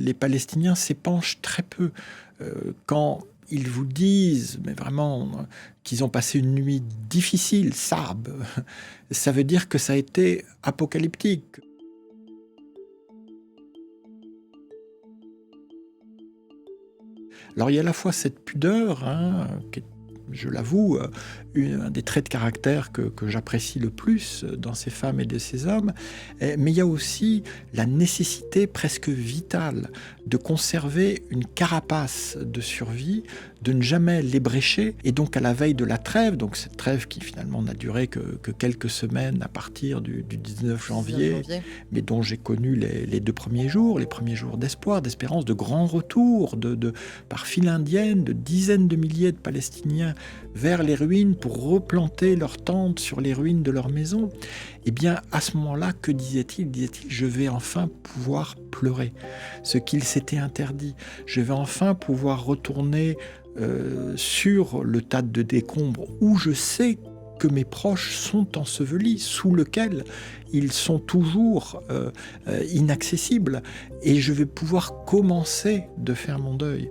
les Palestiniens s'épanchent très peu. Quand ils vous disent, mais vraiment, qu'ils ont passé une nuit difficile, sarbe, ça veut dire que ça a été apocalyptique. Alors il y a à la fois cette pudeur, hein, qui est, je l'avoue, un des traits de caractère que j'apprécie le plus dans ces femmes et de ces hommes, mais il y a aussi la nécessité presque vitale de conserver une carapace de survie, de ne jamais l'ébrécher, et donc à la veille de la trêve, donc cette trêve qui finalement n'a duré que quelques semaines à partir du 19 janvier, mais dont j'ai connu les 2 premiers jours d'espoir, d'espérance, de grands retours, par file indienne, de dizaines de milliers de Palestiniens vers les ruines pour replanter leurs tentes sur les ruines de leur maison. Eh bien, à ce moment-là, que disait-il ? Disait-il, je vais enfin pouvoir pleurer ce qu'il s'était interdit. Je vais enfin pouvoir retourner sur le tas de décombres où je sais que mes proches sont ensevelis, sous lequel ils sont toujours inaccessibles, et je vais pouvoir commencer de faire mon deuil.